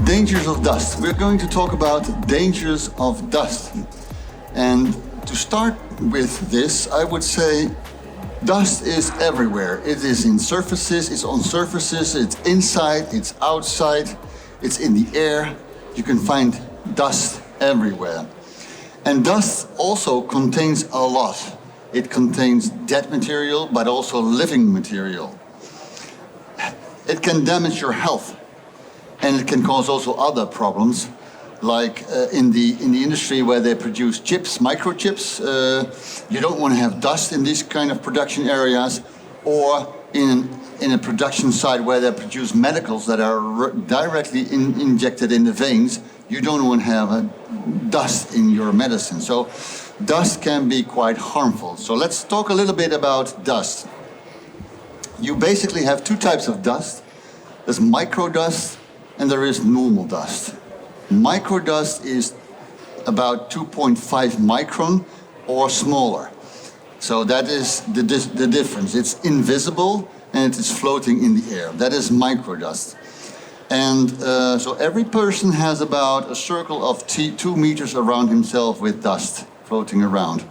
Dangers of dust. We're going to talk about dangers of dust. And to start with this, I would say dust is everywhere. It is in surfaces, it's on surfaces, it's inside, it's outside, it's in the air. You can find dust everywhere. And dust also contains a lot. It contains dead material, but also living material. It can damage your health. And it can cause also other problems, like in the industry where they produce chips, microchips. You don't want to have dust in these kind of production areas, or in a production site where they produce medicals that are directly injected in the veins. You don't want to have dust in your medicine. So dust can be quite harmful. So let's talk a little bit about dust. You basically have two types of dust. There's microdust and there is normal dust. Microdust is about 2.5 micron or smaller. So that is the difference. It's invisible and it is floating in the air. That is microdust. And so every person has about a circle of 2 meters around himself with dust floating around.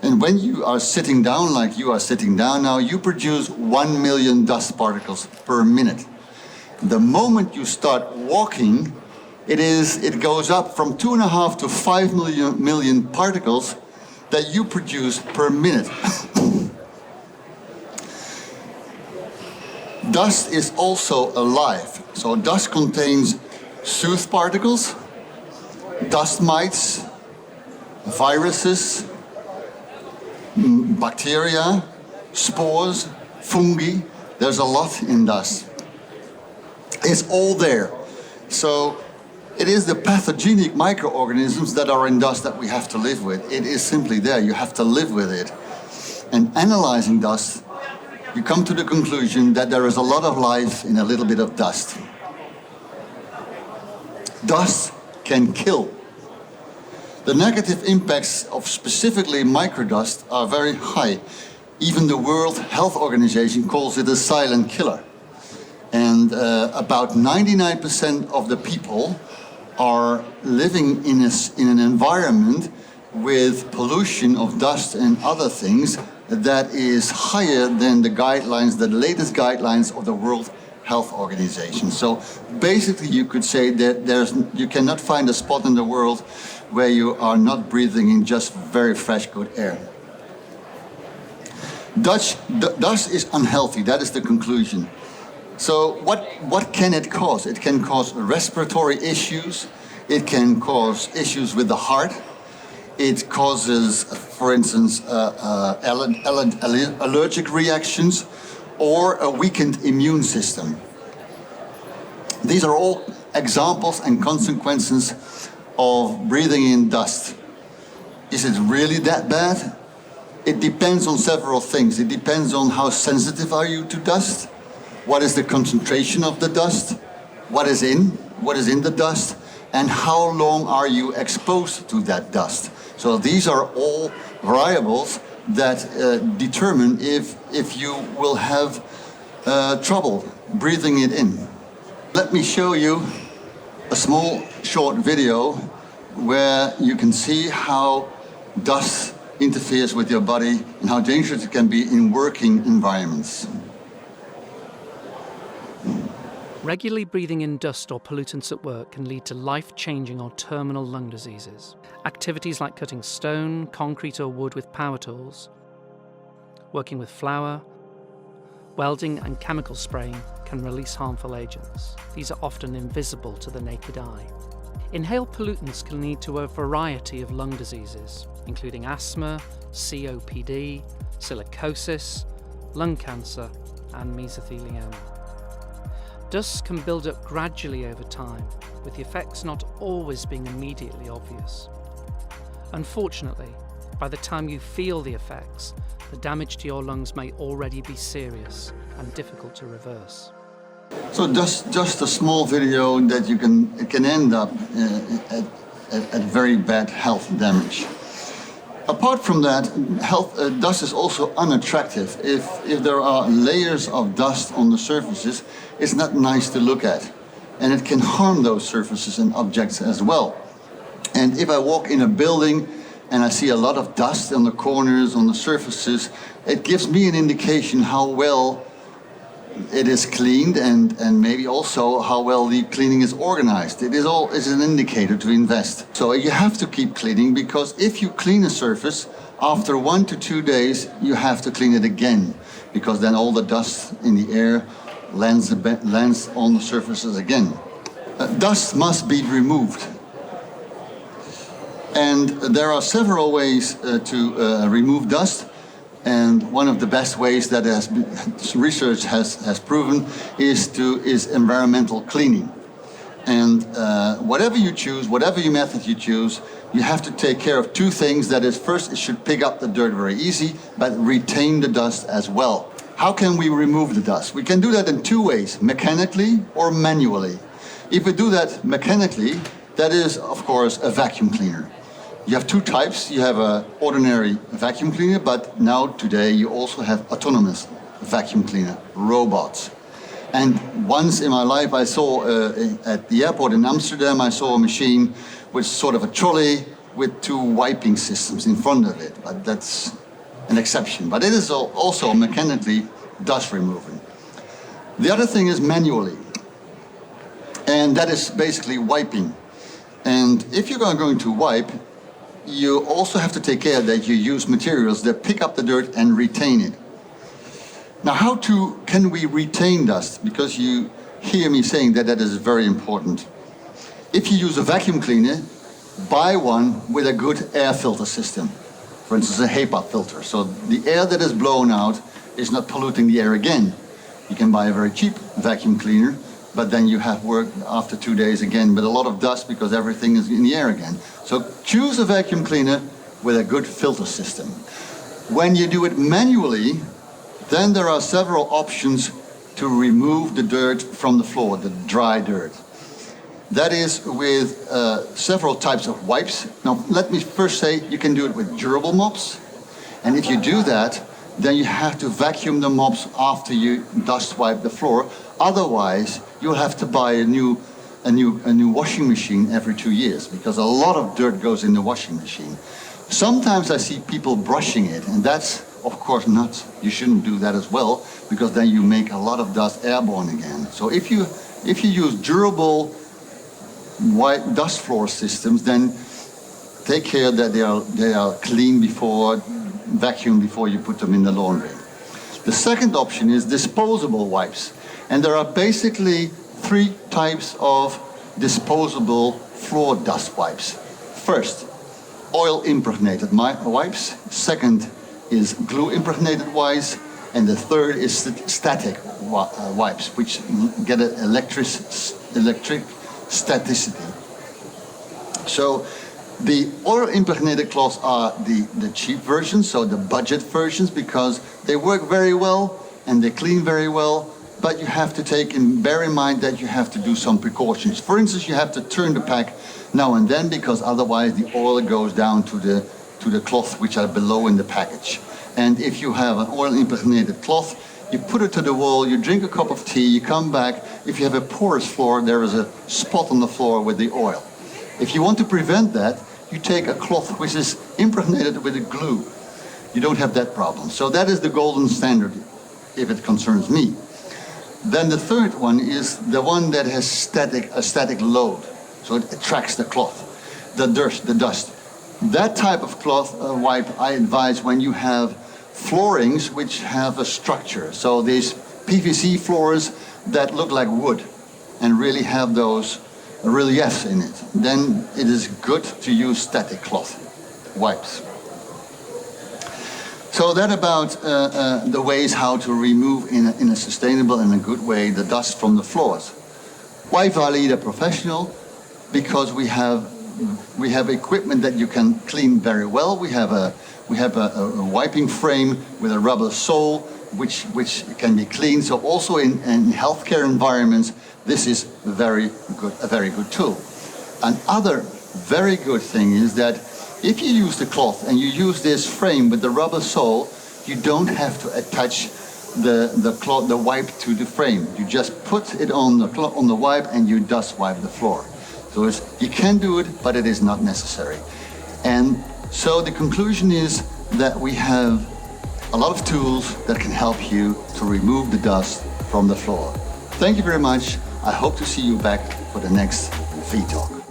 And when you are sitting down like you are sitting down now, you produce 1 million dust particles per minute. The moment you start walking, it goes up from 2.5 to 5 million particles that you produce per minute. Dust is also alive. So dust contains soot particles, dust mites, viruses, bacteria, spores, fungi. There's a lot in dust. It's all there. So it is the pathogenic microorganisms that are in dust that we have to live with. It is simply there. You have to live with it. And analyzing dust, you come to the conclusion that there is a lot of life in a little bit of dust. Dust can kill. The negative impacts of specifically microdust are very high. Even the World Health Organization calls it a silent killer. And about 99% of the people are living in an environment with pollution of dust and other things that is higher than the latest guidelines of the World Health Organization. So basically you could say that you cannot find a spot in the world where you are not breathing in just very fresh, good air. Dust is unhealthy, that is the conclusion. So what can it cause? It can cause respiratory issues. It can cause issues with the heart. It causes, for instance, allergic reactions or a weakened immune system. These are all examples and consequences of breathing in dust. Is it really that bad? It depends on several things. It depends on how sensitive are you to dust. What is the concentration of the dust? What is in the dust? And how long are you exposed to that dust? So these are all variables that determine if you will have trouble breathing it in. Let me show you a small short video where you can see how dust interferes with your body and how dangerous it can be in working environments. Regularly breathing in dust or pollutants at work can lead to life-changing or terminal lung diseases. Activities like cutting stone, concrete or wood with power tools, working with flour, welding and chemical spraying can release harmful agents. These are often invisible to the naked eye. Inhaled pollutants can lead to a variety of lung diseases, including asthma, COPD, silicosis, lung cancer, and mesothelioma. Dust can build up gradually over time, with the effects not always being immediately obvious. Unfortunately, by the time you feel the effects, the damage to your lungs may already be serious and difficult to reverse. So just a small video that it can end up at very bad health damage. Apart from that, dust is also unattractive. If there are layers of dust on the surfaces, it's not nice to look at. And it can harm those surfaces and objects as well. And if I walk in a building and I see a lot of dust on the corners, on the surfaces, it gives me an indication how well it is cleaned and maybe also how well the cleaning is organized. It is an indicator to invest. So you have to keep cleaning, because if you clean a surface, after 1 to 2 days, you have to clean it again, because then all the dust in the air lands on the surfaces again. Dust must be removed. And there are several ways to remove dust. And one of the best ways that research has proven is environmental cleaning. And whatever you choose, whatever method you choose, you have to take care of two things. That is, first, it should pick up the dirt very easy, but retain the dust as well. How can we remove the dust? We can do that in two ways, mechanically or manually. If we do that mechanically, that is, of course, a vacuum cleaner. You have two types. You have an ordinary vacuum cleaner, but now today you also have autonomous vacuum cleaner, robots. And once in my life I saw at the airport in Amsterdam, I saw a machine with sort of a trolley with two wiping systems in front of it. But that's an exception. But it is also mechanically dust removing. The other thing is manually. And that is basically wiping. And if you're going to wipe, you also have to take care that you use materials that pick up the dirt and retain it. Now, can we retain dust? Because you hear me saying that is very important. If you use a vacuum cleaner, buy one with a good air filter system. For instance, a HEPA filter. So the air that is blown out is not polluting the air again. You can buy a very cheap vacuum cleaner, but then you have work after 2 days again with a lot of dust because everything is in the air again. So choose a vacuum cleaner with a good filter system. When you do it manually, then there are several options to remove the dirt from the floor, the dry dirt. That is with several types of wipes. Now, let me first say you can do it with durable mops. And if you do that, then you have to vacuum the mops after you dust wipe the floor. Otherwise, you'll have to buy a new washing machine every 2 years, because a lot of dirt goes in the washing machine. Sometimes I see people brushing it, and that's, of course, not. You shouldn't do that as well, because then you make a lot of dust airborne again. So if you use durable white dust floor systems, then take care that they are clean vacuum before you put them in the laundry. The second option is disposable wipes. And there are basically 3 types of disposable floor dust wipes. First, oil-impregnated wipes. Second is glue-impregnated wipes. And the third is static wipes, which get an electric staticity. So the oil-impregnated cloths are the cheap versions, so the budget versions, because they work very well and they clean very well. But you have to bear in mind that you have to do some precautions. For instance, you have to turn the pack now and then, because otherwise the oil goes down to the cloth which are below in the package. And if you have an oil-impregnated cloth, you put it to the wall, you drink a cup of tea, you come back. If you have a porous floor, there is a spot on the floor with the oil. If you want to prevent that, you take a cloth which is impregnated with a glue. You don't have that problem. So that is the golden standard, if it concerns me. Then the third one is the one that has a static load, so it attracts the cloth, the dust. That type of cloth wipe I advise when you have floorings which have a structure. So these PVC floors that look like wood and really have those reliefs in it. Then it is good to use static cloth wipes. So that about the ways how to remove in a sustainable and a good way the dust from the floors. Why Valida Professional? Because we have equipment that you can clean very well. We have a wiping frame with a rubber sole which can be cleaned. So also in healthcare environments, this is a very good tool. Another very good thing is that If you use the cloth and you use this frame with the rubber sole, you don't have to attach the wipe to the frame. You just put it on the wipe and you dust wipe the floor. So you can do it, but it is not necessary. And so the conclusion is that we have a lot of tools that can help you to remove the dust from the floor. Thank you very much. I hope to see you back for the next V-Talk.